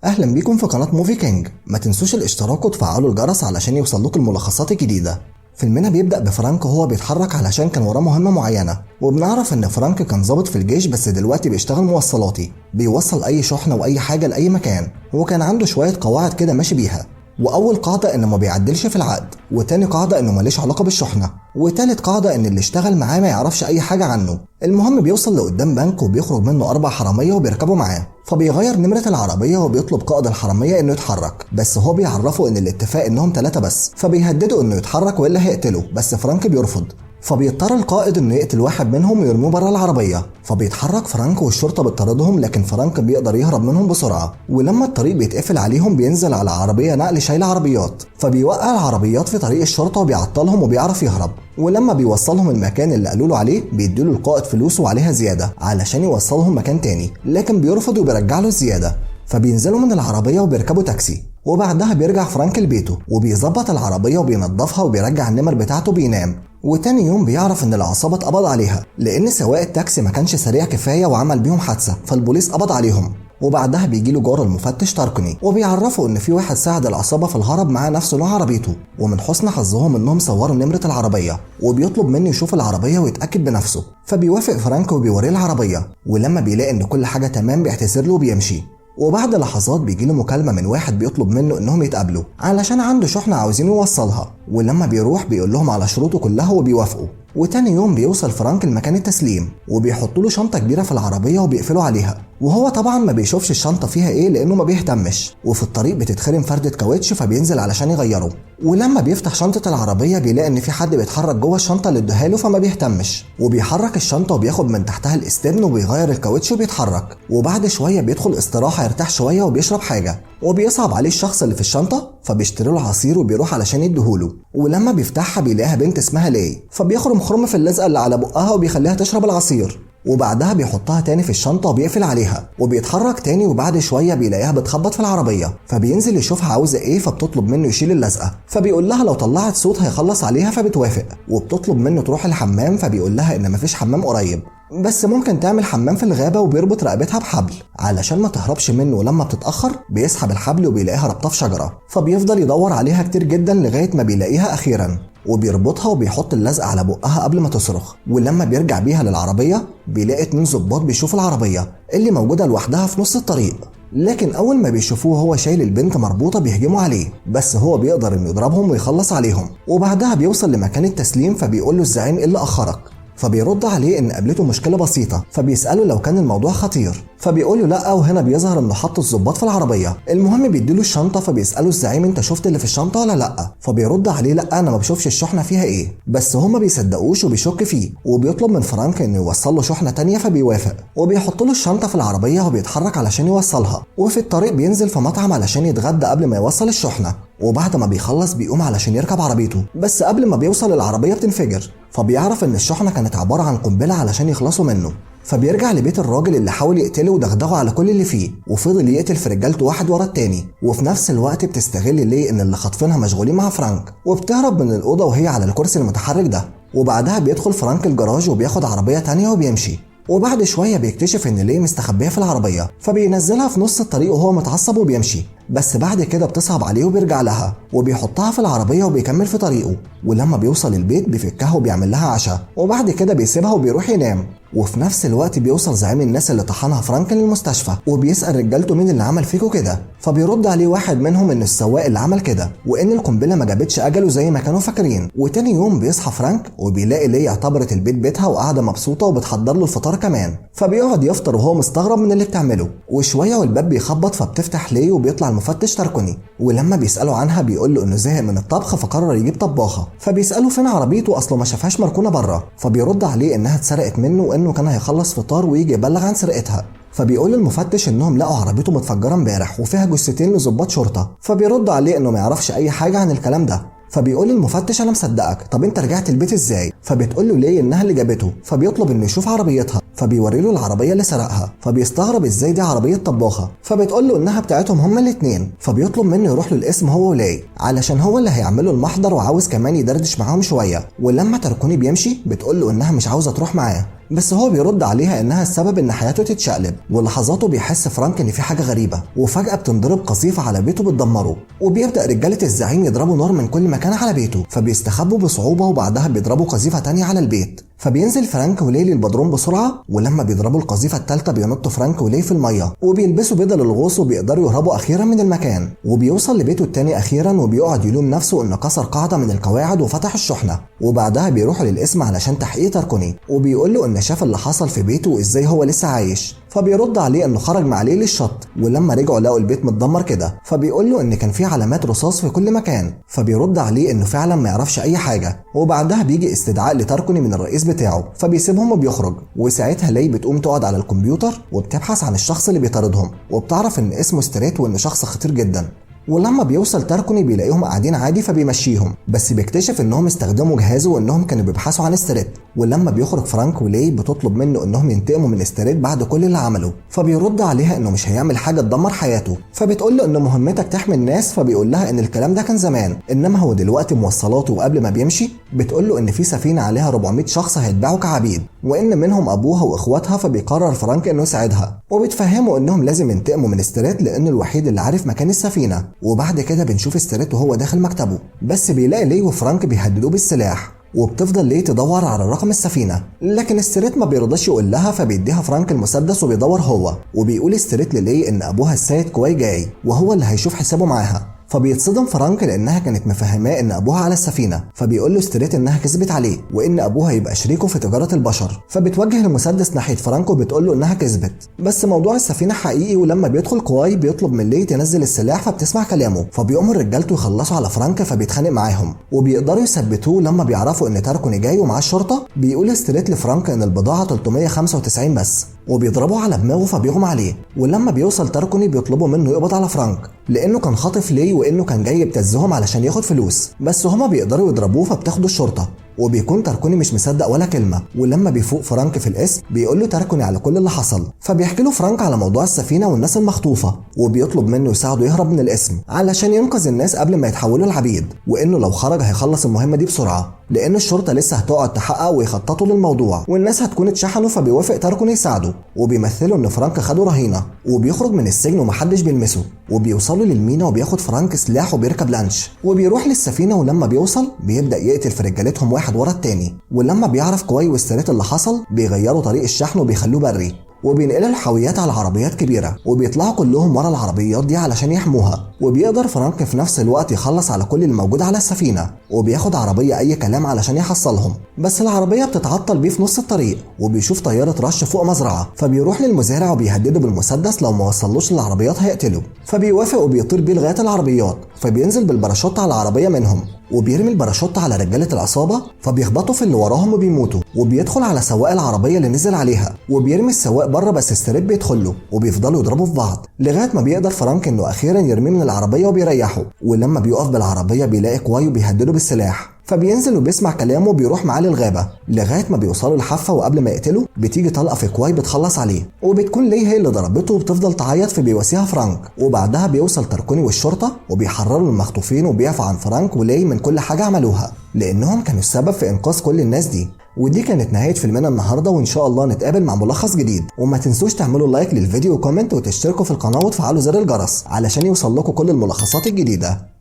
اهلا بيكم في قناة موفي كينج. ما تنسوش الاشتراك وتفعلوا الجرس علشان يوصلكوا الملخصات الجديدة. فيلمنا بيبدأ بفرانك وهو بيتحرك علشان كان وراه مهمة معينة، وبنعرف ان فرانك كان ضابط في الجيش بس دلوقتي بيشتغل موصلاتي، بيوصل اي شحنة واي حاجة لاي مكان، وكان عنده شوية قواعد كده ماشي بيها. واول قاعدة انه ما بيعدلش في العقد، وتاني قاعدة انه ماليش علاقة بالشحنة، وتالت قاعدة ان اللي اشتغل معاه ما يعرفش اي حاجة عنه. المهم بيوصل لقدام بنك وبيخرج منه 4 حرامية وبيركبوا معاه، فبيغير نمرة العربية وبيطلب قائد الحرامية انه يتحرك، بس هو بيعرفه ان الاتفاق انهم 3 بس، فبيهددوا انه يتحرك والا هيقتله، بس فرانك بيرفض. فبيضطر القائد انه يقتل واحد منهم ويرموه بره العربيه، فبيتحرك فرانك والشرطه بتطاردهم، لكن فرانك بيقدر يهرب منهم بسرعه. ولما الطريق بيتقفل عليهم بينزل على عربيه نقل شايله عربيات، فبيوقع العربيات في طريق الشرطه وبيعطلهم وبيعرف يهرب. ولما بيوصلهم المكان اللي قالوا له عليه بيديله القائد فلوس وعليها زياده علشان يوصلهم مكان تاني، لكن بيرفض وبيرجع له الزياده. فبينزلوا من العربيه وبيركبوا تاكسي، وبعدها بيرجع فرانك لبيته وبيظبط العربيه وبينظفها وبيرجع النمر بتاعته بينام. وتاني يوم بيعرف ان العصابه اتقبض عليها لان سواق التاكسي ما كانش سريع كفايه وعمل بيهم حادثه، فالبوليس قبض عليهم. وبعدها بيجيله جار المفتش تاركوني وبيعرفوا ان في واحد ساعد العصابه في الهرب معاه نفس نوع عربيته، ومن حسن حظهم انهم صوروا نمره العربيه، وبيطلب منه يشوف العربيه ويتاكد بنفسه. فبيوافق فرانك وبيوريه العربيه، ولما بيلاقي ان كل حاجه تمام بيعتذر له وبيمشي. وبعد لحظات بيجيله مكالمة من واحد بيطلب منه انهم يتقابلوا علشان عنده شحنة عاوزين يوصلها، ولما بيروح بيقول لهم على شروطه كلها وبيوافقوا. وتاني يوم بيوصل فرانك لمكان التسليم وبيحطوا له شنطة كبيرة في العربية وبيقفلوا عليها، وهو طبعا ما بيشوفش الشنطة فيها ايه لانه ما بيهتمش. وفي الطريق بتتخرم فردة كاوتش فبينزل علشان يغيره، ولما بيفتح شنطة العربية بيلاقي ان في حد بيتحرك جوه الشنطة اللي ادوها له فما بيهتمش، وبيحرك الشنطة وبياخد من تحتها الاستبن وبيغير الكاوتش وبيتحرك. وبعد شوية بيدخل استراحة يرتاح شوية وبيشرب حاجة، وبيصعب عليه الشخص اللي في الشنطة فبيشتري له عصير وبيروح علشان يديهوله. ولما بيفتحها بيلاقيها بنت اسمها لي، فبيخرم خرم في اللزقة اللي على بقها وبيخليها تشرب العصير، وبعدها بيحطها تاني في الشنطة وبيقفل عليها وبيتحرك تاني. وبعد شوية بيلاقيها بتخبط في العربية، فبينزل يشوفها عاوزة ايه، فبتطلب منه يشيل اللزقة، فبيقول لها لو طلعت صوت هيخلص عليها، فبتوافق. وبتطلب منه تروح الحمام، فبيقول لها ان مفيش حمام قريب بس ممكن تعمل حمام في الغابة، وبيربط رقبتها بحبل علشان ما تهربش منه. ولما بتتأخر بيسحب الحبل وبيلاقيها ربطها في شجرة، فبيفضل يدور عليها كتير جدا لغاية ما بيلاقيها أخيرا، وبيربطها وبيحط اللزق على بقها قبل ما تصرخ. ولما بيرجع بيها للعربية بيلاقي 2 ضباط بيشوفوا العربية اللي موجودة لوحدها في نص الطريق، لكن أول ما بيشوفوه هو شايل البنت مربوطة بيهجموا عليه، بس هو بيقدر إنه يضربهم ويخلص عليهم. وبعدها بيوصل لمكان التسليم، فبيقول له الزعيم إيه اللي أخرك، فبيرد عليه ان قابلته مشكله بسيطه، فبيساله لو كان الموضوع خطير، فبيقول له لا، وهنا بيظهر انه حط الضباط في العربيه. المهم بيديله الشنطه، فبيساله الزعيم انت شفت اللي في الشنطه ولا لا، فبيرد عليه لا انا ما بشوفش الشحنه فيها ايه، بس هو ما بيصدقوش وبيشك فيه، وبيطلب من فرانك انه يوصل له شحنه تانية، فبيوافق وبيحط له الشنطه في العربيه وبيتحرك علشان يوصلها. وفي الطريق بينزل في مطعم علشان يتغدى قبل ما يوصل الشحنه، وبعد ما بيخلص بيقوم علشان يركب عربيته، بس قبل ما بيوصل العربيه بتنفجر، فبيعرف ان الشحنه كانت عباره عن قنبله علشان يخلصوا منه. فبيرجع لبيت الراجل اللي حاول يقتله ودغدغه على كل اللي فيه، وفضل يقتل في رجالته واحد ورا التاني. وفي نفس الوقت بتستغل ليه ان اللي خاطفينها مشغولين مع فرانك، وبتهرب من الاوضه وهي على الكرسي المتحرك ده. وبعدها بيدخل فرانك الجراج وبياخد عربيه تانية وبيمشي. وبعد شويه بيكتشف ان ليه مستخبيه في العربيه، فبينزلها في نص الطريق وهو متعصب وبيمشي، بس بعد كده بتصعب عليه وبيرجع لها وبيحطها في العربيه وبيكمل في طريقه. ولما بيوصل البيت بيفكها وبيعمل لها عشاء، وبعد كده بيسيبها وبيروح ينام. وفي نفس الوقت بيوصل زعيم الناس اللي طحنها فرانك للمستشفى، وبيسأل رجالته مين اللي عمل فيكوا كده، فبيرد عليه واحد منهم ان السواق اللي عمل كده، وان القنبله ما جابتش اجله زي ما كانوا فاكرين. وتاني يوم بيصحى فرانك وبيلاقي ليه اعتبرت البيت بيتها وقاعده مبسوطه وبتحضر له الفطار كمان، فبيقعد يفطر وهو مستغرب من اللي بتعمله. وشويه والباب بيخبط، فبتفتح ليه وبيطلع المفتش تاركوني، ولما بيسأله عنها بيقول له انه زهق من الطبخ فقرر يجيب طباخه. فبيسأله فين عربيته اصله ما شافهاش مركونه بره، فبيرد عليه انها اتسرقت منه وانه كان هيخلص فطار ويجي يبلغ عن سرقتها. فبيقول المفتش انهم لقوا عربيته متفجره امبارح وفيها جثتين لضباط شرطه، فبيرد عليه انه ما يعرفش اي حاجه عن الكلام ده. فبيقول المفتش انا مصدقك، طب انت رجعت البيت ازاي؟ فبتقول له ليه انها اللي جابته، فبيطلب انه يشوف عربيتها، فبيوري له العربيه اللي سرقها، فبيستغرب ازاي دي عربيه طباخه، فبتقول له انها بتاعتهم هما الاثنين، فبيطلب منه يروح له القسم هو ولاي علشان هو اللي هيعملوا المحضر وعاوز كمان يدردش معاهم شويه. ولما تركوني بيمشي بتقول له انها مش عاوزه تروح معاه، بس هو بيرد عليها انها السبب ان حياته تتشقلب. ولحظاته بيحس فرانك ان في حاجه غريبه، وفجاه بتنضرب قذيفه على بيته بتدمره، وبيبدا رجاله الزعيم يضربوا نار من كل مكان على بيته، فبيستخبوا بصعوبه وبعدها بيضربوا قذيفه تانية على البيت. فبينزل فرانك ولي للبدروم بسرعه، ولما بيضربوا القذيفه الثالثه بينطوا فرانك ولي في الميه وبيلبسوا بدل الغوص وبيقدروا يهربوا اخيرا من المكان. وبيوصل لبيته التاني اخيرا وبيقعد يلوم نفسه انه كسر قاعده من القواعد وفتح الشحنه. وبعدها بيروحوا للقسم علشان تحقيق تركوني، وبيقول له ان شاف اللي حصل في بيته وازاي هو لسه عايش. فبيرد عليه انه خرج مع ليل للشط، ولما رجعوا لقوا البيت متدمر كده. فبيقول له ان كان في علامات رصاص في كل مكان، فبيرد عليه انه فعلا ما يعرفش اي حاجه. وبعدها بيجي استدعاء لتركوني من الرئيس بتاعه، فبيسيبهم وبيخرج. وساعتها لي بتقوم تقعد على الكمبيوتر وبتبحث عن الشخص اللي بيطاردهم، وبتعرف ان اسمه ستريت وانه شخص خطير جدا. ولما بيوصل تركوني بيلاقيهم قاعدين عادي فبيمشيهم، بس بيكتشف انهم استخدموا جهازه وانهم كانوا بيبحثوا عن ستريت. ولما بيخرج فرانك ولي بتطلب منه انهم ينتقموا من ستريت بعد كل اللي عمله، فبيرد عليها انه مش هيعمل حاجه تدمر حياته. فبتقول له ان مهمتك تحمي الناس، فبيقول لها ان الكلام ده كان زمان، انما هو دلوقتي موصلاته. وقبل ما بيمشي بتقول له ان في سفينه عليها 400 شخص هيتباعوا كعبيد، وان منهم ابوها واخواتها. فبيقرر فرانك انه يساعدها، وبتفهمه انهم لازم ينتقموا من ستريت لانه الوحيد اللي عارف مكان السفينه. وبعد كده بنشوف ستريت وهو داخل مكتبه، بس بيلاقي لي وفرانك بيهددوه بالسلاح، وبتفضل لي تدور على رقم السفينه، لكن ستريت ما بيرضاش يقول لها. فبيديها فرانك المسدس وبيدور هو، وبيقول ستريت للي ان ابوها السيد كواي جاي وهو اللي هيشوف حسابه معاها. فبيتصدم فرانك لانها كانت مفهماه ان ابوها على السفينه، فبيقول له ستريت انها كذبت عليه وان ابوها يبقى شريكه في تجاره البشر. فبتوجه المسدس ناحيه فرانك وبتقول له انها كذبت، بس موضوع السفينه حقيقي. ولما بيدخل كواي بيطلب من لي تنزل السلاح، فبتسمع كلامه، فبيأمر رجالته يخلصوا على فرانك، فبيتخانق معاهم وبيقدروا يثبتوه. لما بيعرفوا ان تركوني جاي ومعاه الشرطه بيقول ستريت لفرانك ان البضاعه 395 بس، وبيضربوا على دماغه فبيغمى عليه. ولما بيوصل تركوني بيطلبوا منه يقبض على فرانك لانه كان خاطف لي وانه كان جاي يبتزهم علشان ياخد فلوس، بس هما بيقدروا يضربوه فبتاخدوا الشرطه. وبيكون تركوني مش مصدق ولا كلمه. ولما بيفوق فرانك في القسم بيقول له تركوني على كل اللي حصل، فبيحكي له فرانك على موضوع السفينه والناس المخطوفه، وبيطلب منه يساعده يهرب من القسم علشان ينقذ الناس قبل ما يتحولوا لعبيد، وانه لو خرج هيخلص المهمه دي بسرعه لان الشرطه لسه هتقعد تحقق ويخططوا للموضوع والناس هتكون اتشحنوا. فبيوافق تركوني يساعده، وبيمثلوا ان فرانك خده رهينه، وبيخرج من السجن ومحدش بيلمسه. وبيوصلوا للمينا وبياخد فرانك سلاح وبيركب لانش وبيروح للسفينه. ولما بيوصل بيبدا يقتل في رجالتهم واحد ورا التاني. ولما بيعرف كواي وستريت اللي حصل بيغيروا طريق الشحن وبيخلوه بري، وبينقلوا الحاويات على عربيات كبيره، وبيطلعوا كلهم ورا العربيات دي علشان يحموها. وبيقدر فرانك في نفس الوقت يخلص على كل اللي موجود على السفينه، وبياخد عربيه اي كلام علشان يحصلهم، بس العربيه بتتعطل بيه في نص الطريق. وبيشوف طياره رش فوق مزرعه، فبيروح للمزارع وبيهدده بالمسدس لو ما وصلوش للعربيات هيقتله. فبيوافق وبيطير بيه لغايه العربيات، فبينزل بالباراشوت على العربيه منهم، وبيرمي الباراشوت على رجاله العصابه، فبيخبطوا في اللي وراهم وبيموتوا. وبيدخل على سواق العربيه اللي نزل عليها، وبيرمي السواق بره، بس ستريت بيدخل له، وبيفضلوا يضربوا في بعض لغايه ما بيقدر فرانك انه اخيرا يرميه من العربيه وبيريحه. ولما بيقف بالعربيه بيلاقي كواي وبيهدده بالسلاح، فبينزل وبيسمع كلامه وبيروح معاه للغابه لغايه ما بيوصلوا الحافه. وقبل ما يقتله بتيجي طلقه في كواي بتخلص عليه، وبتكون لي هي اللي ضربته وبتفضل تعيط، فبيواسيها فرانك. وبعدها بيوصل تركوني والشرطه وبيحرروا المخطوفين وبيعفوا عن فرانك ولي من كل حاجه عملوها لانهم كانوا السبب في انقاذ كل الناس دي. ودي كانت نهايه فيلمنا النهارده، وان شاء الله نتقابل مع ملخص جديد. وما تنسوش تعملوا لايك للفيديو وكومنت وتشتركوا في القناه وتفعلوا زر الجرس علشان يوصل لكم كل الملخصات الجديده.